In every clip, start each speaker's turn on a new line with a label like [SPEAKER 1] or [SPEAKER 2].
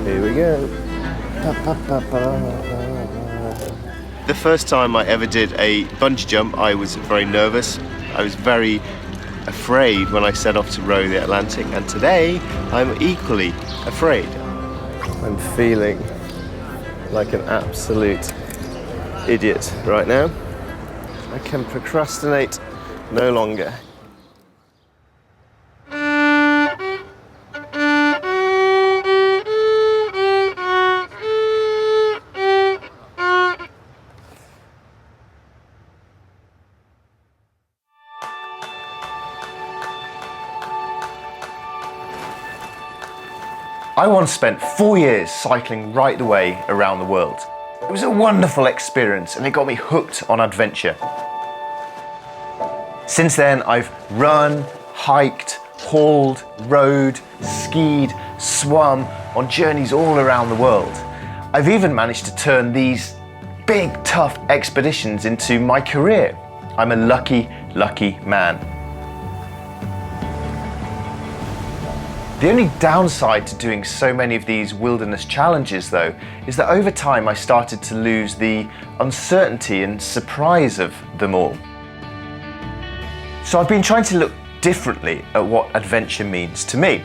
[SPEAKER 1] Here we go. The first time I ever did a bungee jump, I was very nervous. I was very afraid when I set off to row the Atlantic, and today I'm equally afraid. I'm feeling like an absolute idiot right now. I can procrastinate no longer.
[SPEAKER 2] I once spent 4 years cycling right the way around the world. It was a wonderful experience and it got me hooked on adventure. Since then, I've run, hiked, hauled, rowed, skied, swum on journeys all around the world. I've even managed to turn these big, tough expeditions into my career. I'm a lucky, lucky man. The only downside to doing so many of these wilderness challenges, though, is that over time I started to lose the uncertainty and surprise of them all. So I've been trying to look differently at what adventure means to me.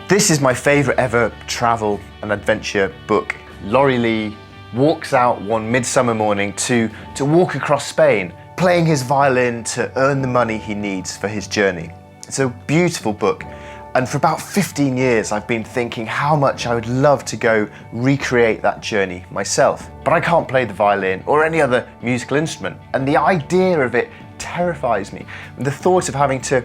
[SPEAKER 2] This is my favourite ever travel and adventure book. Laurie Lee walks out one midsummer morning to walk across Spain, playing his violin to earn the money he needs for his journey. It's a beautiful book, and for about 15 years I've been thinking how much I would love to go recreate that journey myself. But I can't play the violin or any other musical instrument, and the idea of it terrifies me. The thought of having to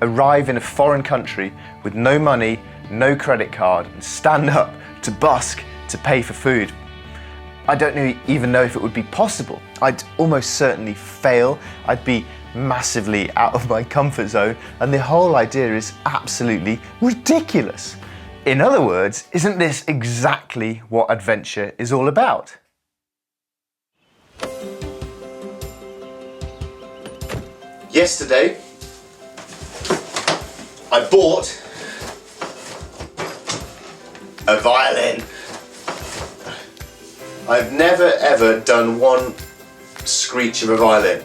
[SPEAKER 2] arrive in a foreign country with no money, no credit card, and stand up to busk to pay for food. I don't even know if it would be possible. I'd almost certainly fail. I'd be massively out of my comfort zone, and the whole idea is absolutely ridiculous. In other words, isn't this exactly what adventure is all about? Yesterday, I bought a violin. I've never ever done one screech of a violin.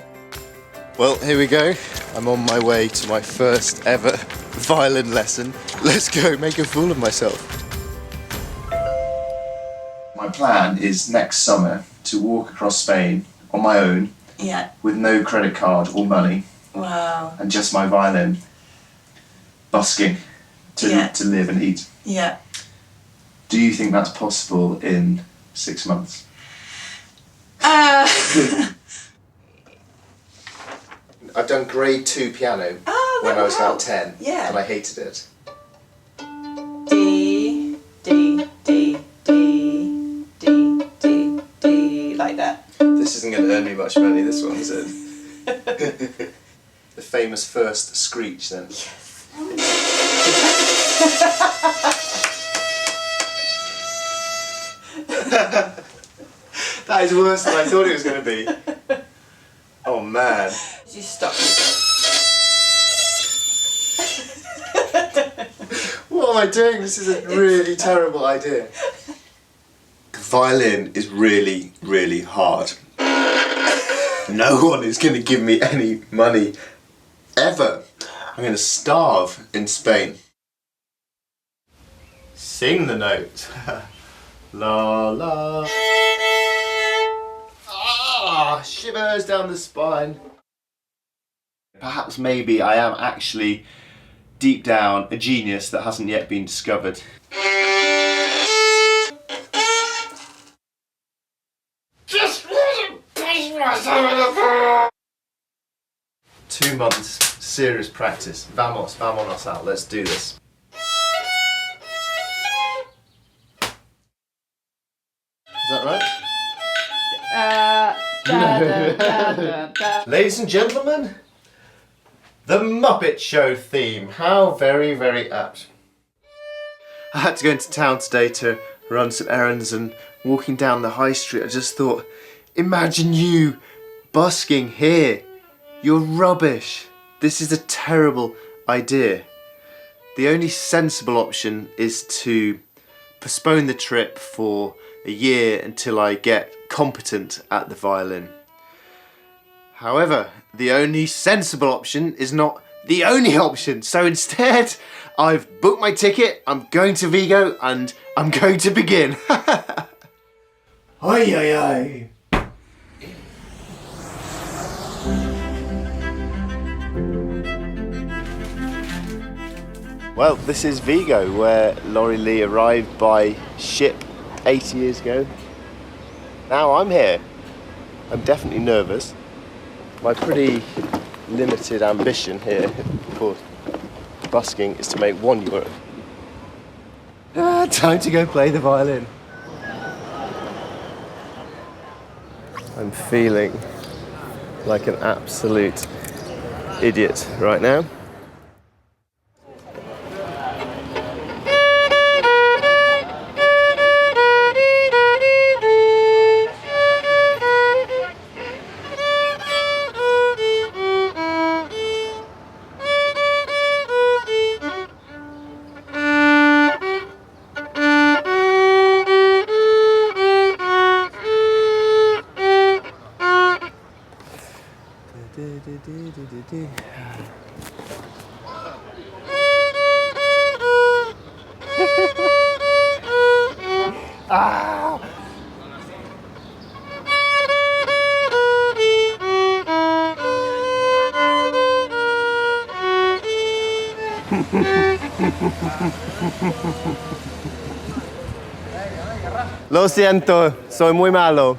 [SPEAKER 2] Well, here we go. I'm on my way to my first ever violin lesson. Let's go make a fool of myself. My plan is next summer to walk across Spain on my own, with no credit card or money.
[SPEAKER 3] Wow.
[SPEAKER 2] And just my violin, busking to live and eat.
[SPEAKER 3] Yeah.
[SPEAKER 2] Do you think that's possible in 6 months? I've done grade 2 piano when I was about 10, and I hated it.
[SPEAKER 3] D, D, D, D, D, D, D, like that.
[SPEAKER 2] This isn't going to earn me much money, this one, is it? The famous first screech, then.
[SPEAKER 3] Yes.
[SPEAKER 2] That is worse than I thought it was going to be. Oh man.
[SPEAKER 3] You stop.
[SPEAKER 2] What am I doing? This is a really terrible idea. Violin is really, really hard. No one is going to give me any money ever. I'm going to starve in Spain. Sing the note. La la. Ah, shivers down the spine. Perhaps maybe I am actually deep down a genius that hasn't yet been discovered. 2 months serious practice. Vamos, vámonos out. Let's do this. Is that right? Ladies and gentlemen, the Muppet Show theme. How very, very apt. I had to go into town today to run some errands, and walking down the high street I just thought, imagine you busking here. You're rubbish. This is a terrible idea. The only sensible option is to
[SPEAKER 1] postpone the trip for a year until I get competent at the violin. However, the only sensible option is not the only option. So instead, I've booked my ticket, I'm going to Vigo, and I'm going to begin. Oi, oi, oi. Well, this is Vigo, where Laurie Lee arrived by ship 80 years ago. Now I'm here. I'm definitely nervous. My pretty limited ambition here for busking is to make €1. Time to go play the violin. I'm feeling like an absolute idiot right now. Ah! Lo siento, soy muy malo.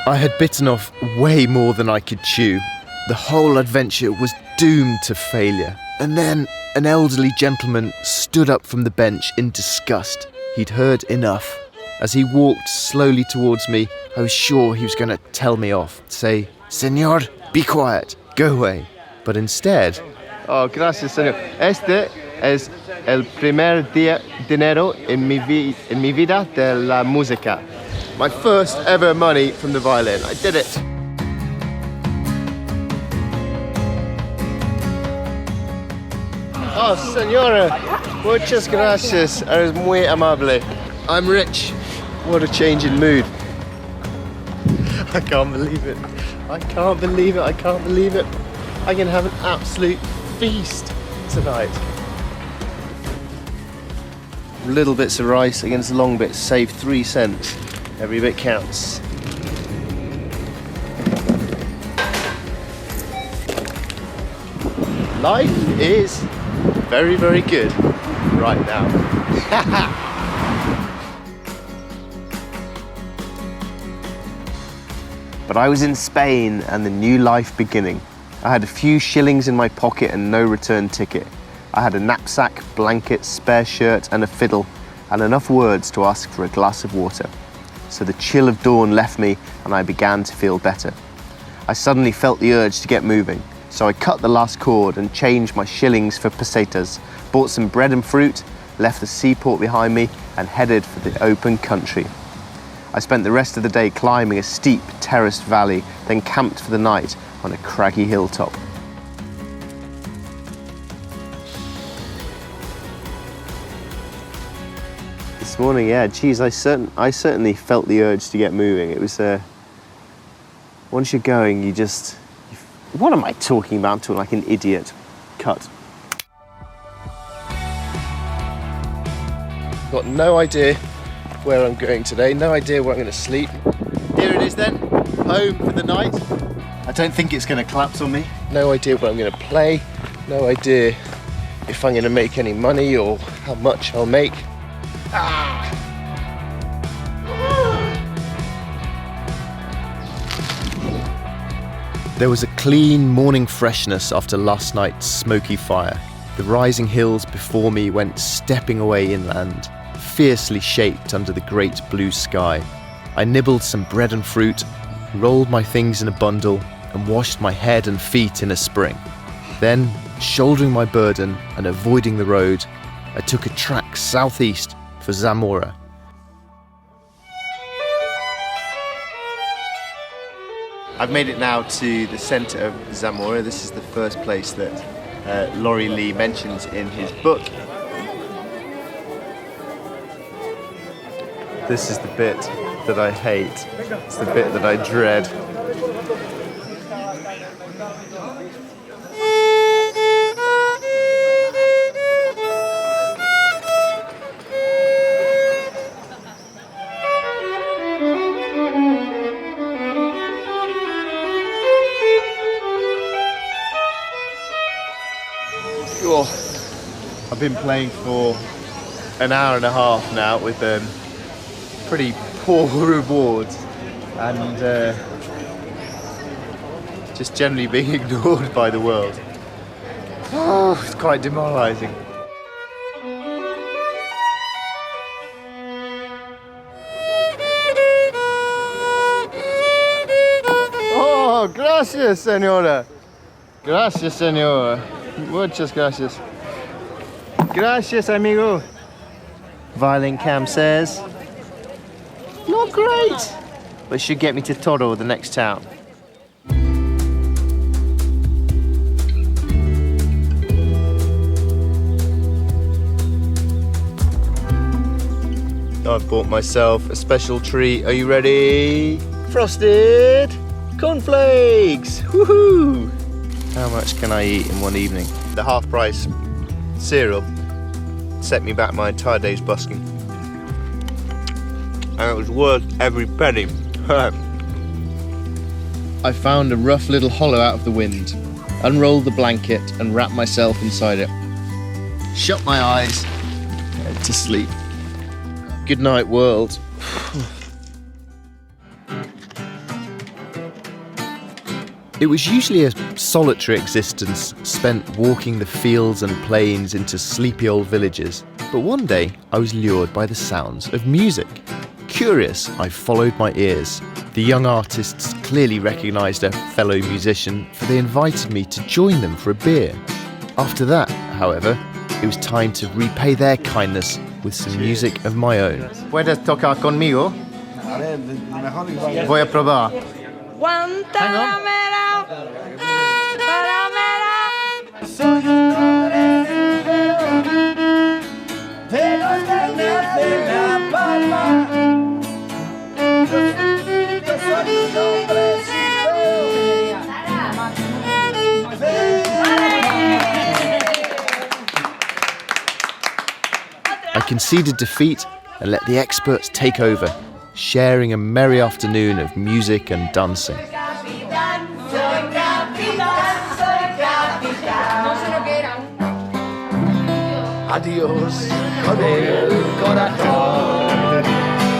[SPEAKER 2] I had bitten off way more than I could chew. The whole adventure was doomed to failure. And then an elderly gentleman stood up from the bench in disgust. He'd heard enough. As he walked slowly towards me, I was sure he was going to tell me off, say, "Señor, be quiet, go away." But instead...
[SPEAKER 1] Oh, gracias, señor. Este es el primer dinero en mi vida de la música. My first ever money from the violin. I did it. Oh, señora, muchas gracias. Eres muy amable. I'm rich. What a change in mood. I can't believe it. I can't believe it. I can't believe it. I can have an absolute feast tonight. Little bits of rice against long bits save 3 cents. Every bit counts. Life is very, very good right now. But I was in Spain and the new life beginning. I had a few shillings in my pocket and no return ticket. I had a knapsack, blanket, spare shirt and a fiddle, and enough words to ask for a glass of water. So the chill of dawn left me and I began to feel better. I suddenly felt the urge to get moving, so I cut the last cord and changed my shillings for pesetas, bought some bread and fruit, left the seaport behind me and headed for the open country. I spent the rest of the day climbing a steep terraced valley, then camped for the night on a craggy hilltop. This morning, yeah, geez, I certainly felt the urge to get moving. It was, once you're going, what am I talking about? I'm talking like an idiot. Cut. Got no idea where I'm going today, no idea where I'm going to sleep. Here it is then, home for the night. I don't think it's going to collapse on me. No idea what I'm going to play, no idea if I'm going to make any money or how much I'll make.
[SPEAKER 2] There was a clean morning freshness after last night's smoky fire. The rising hills before me went stepping away inland, fiercely shaped under the great blue sky. I nibbled some bread and fruit, rolled my things in a bundle, and washed my head and feet in a spring. Then, shouldering my burden and avoiding the road, I took a track southeast for Zamora. I've made it now to the centre of Zamora. This is the first place that
[SPEAKER 1] Laurie Lee mentions in his book. This is the bit that I hate. It's the bit that I dread. I've been playing for an hour and a half now with pretty poor rewards and just generally being ignored by the world. Oh, it's quite demoralising. Oh, gracias, señora. Gracias, señora. Muchas gracias. Gracias, amigo. Violin Cam says, not great, but should get me to Toro, the next town. I've bought myself a special treat. Are you ready? Frosted cornflakes. Woohoo! How much can I eat in one evening? The half price cereal set me back my entire day's busking. And it was worth every penny. I found a rough little hollow out of the wind, unrolled the blanket and wrapped myself inside it. Shut my eyes and went to sleep. Good night, world. It was usually a solitary existence spent walking the fields and plains into sleepy old villages. But one day I was lured by the sounds of music. Curious, I followed my ears. The young artists clearly recognised a fellow musician, for they invited me to join them for a beer. After that, however, it was time to repay their kindness with some music of my own. ¿Puedes tocar conmigo? Voy a probar. I conceded defeat and let the experts take over, sharing a merry afternoon of music and dancing.
[SPEAKER 4] Adiós con el corazón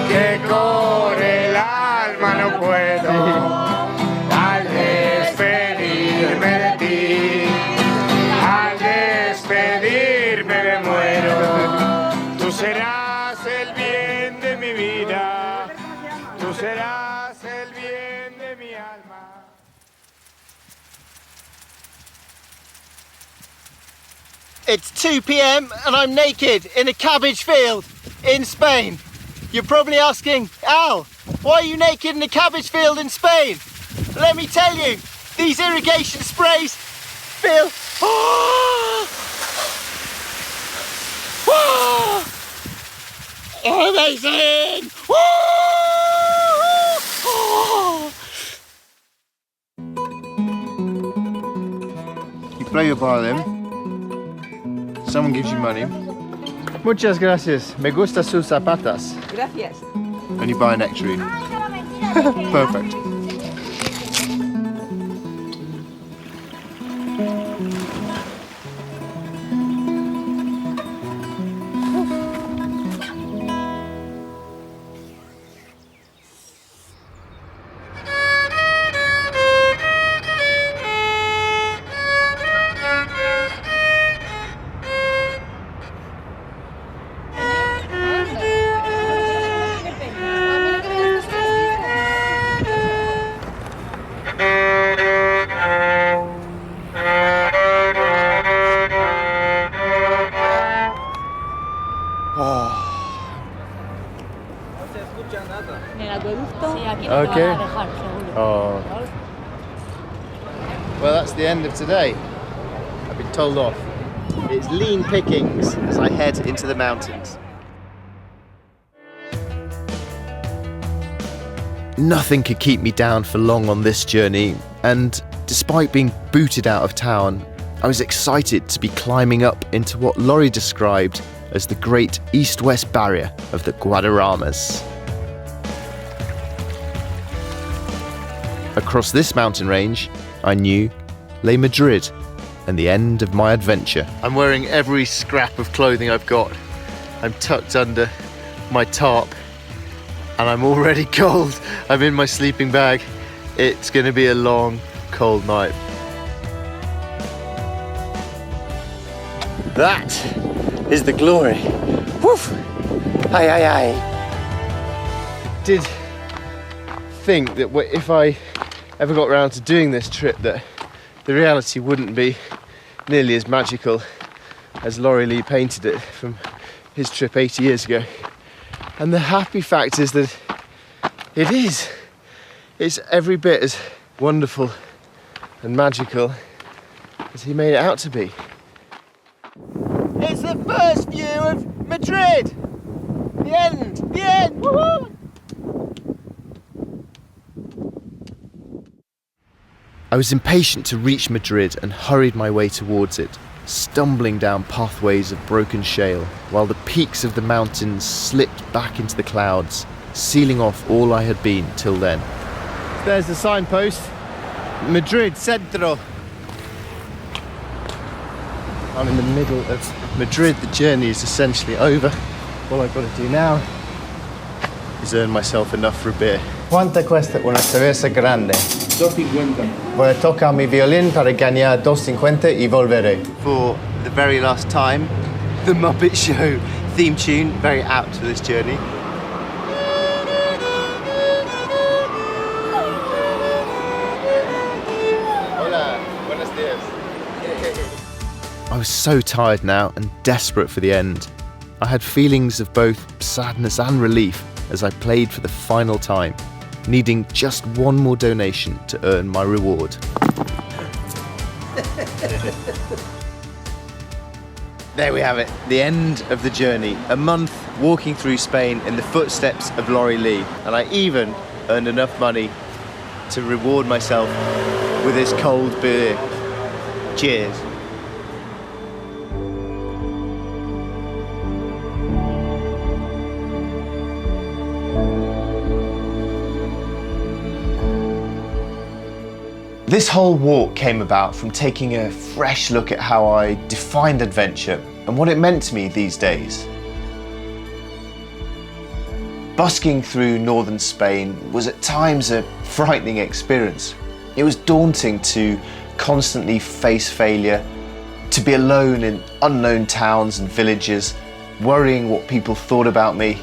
[SPEAKER 4] que con el alma no puedo al despedirme de ti, al despedirme me muero. Tú serás el bien de mi vida, tú serás el bien de mi alma.
[SPEAKER 1] It's 2 p.m. and I'm naked in a cabbage field in Spain. You're probably asking, Al, why are you naked in a cabbage field in Spain? Let me tell you, these irrigation sprays feel... amazing! You play your violin. Someone gives you money. Muchas gracias. Me gusta sus zapatas.
[SPEAKER 3] Gracias.
[SPEAKER 1] And you buy a nectarine. Perfect. Okay. Oh. Well, that's the end of today. I've been told off. It's lean pickings as I head into the mountains. Nothing could keep me down for long on this journey, and despite being booted out of town, I was excited to be climbing up into what Laurie described as the great east-west barrier of the Guadaramas. Across this mountain range, I knew, lay Madrid and the end of my adventure. I'm wearing every scrap of clothing I've got. I'm tucked under my tarp and I'm already cold. I'm in my sleeping bag. It's going to be a long, cold night. That is the glory. Woof! Aye, aye, aye. I did think that if I ever got around to doing this trip, that the reality wouldn't be nearly as magical as Laurie Lee painted it from his trip 80 years ago. And the happy fact is that it is. It's every bit as wonderful and magical as he made it out to be. It's the first view of Madrid! The end! The end! Woohoo! I was impatient to reach Madrid and hurried my way towards it, stumbling down pathways of broken shale, while the peaks of the mountains slipped back into the clouds, sealing off all I had been till then. There's the signpost, Madrid Centro. I'm in the middle of Madrid. The journey is essentially over. All I've got to do now is earn myself enough for a beer.
[SPEAKER 2] ¿Cuánto cuesta una cerveza grande?
[SPEAKER 4] 2.50.
[SPEAKER 2] Voy a tocar mi violín para ganar 2.50 y volveré.
[SPEAKER 1] For the very last time, the Muppet Show theme tune, very apt for this journey. Hola, buenos dias. I was so tired now and desperate for the end. I had feelings of both sadness and relief as I played for the final time, needing just one more donation to earn my reward. There we have it, the end of the journey. A month walking through Spain in the footsteps of Laurie Lee. And I even earned enough money to reward myself with this cold beer. Cheers. This whole walk came about from taking a fresh look at how I defined adventure and what it meant to me these days. Busking through northern Spain was at times a frightening experience. It was daunting to constantly face failure, to be alone in unknown towns and villages, worrying what people thought about me,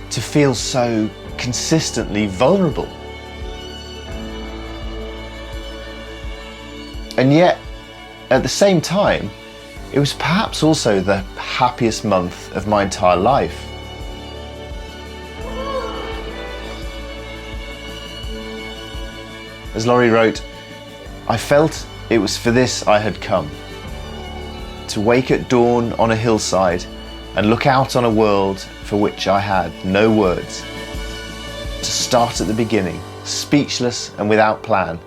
[SPEAKER 1] to feel so consistently vulnerable. And yet, at the same time, it was perhaps also the happiest month of my entire life. As Laurie wrote, I felt it was for this I had come. To wake at dawn on a hillside and look out on a world for which I had no words. To start at the beginning, speechless and without plan,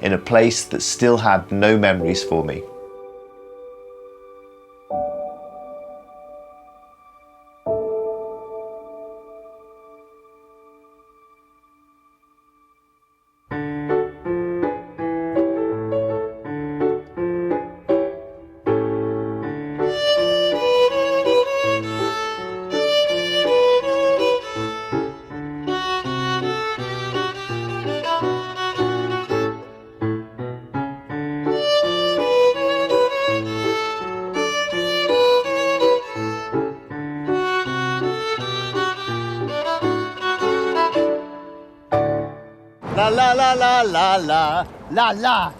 [SPEAKER 1] in a place that still had no memories for me. La la la la la la la la.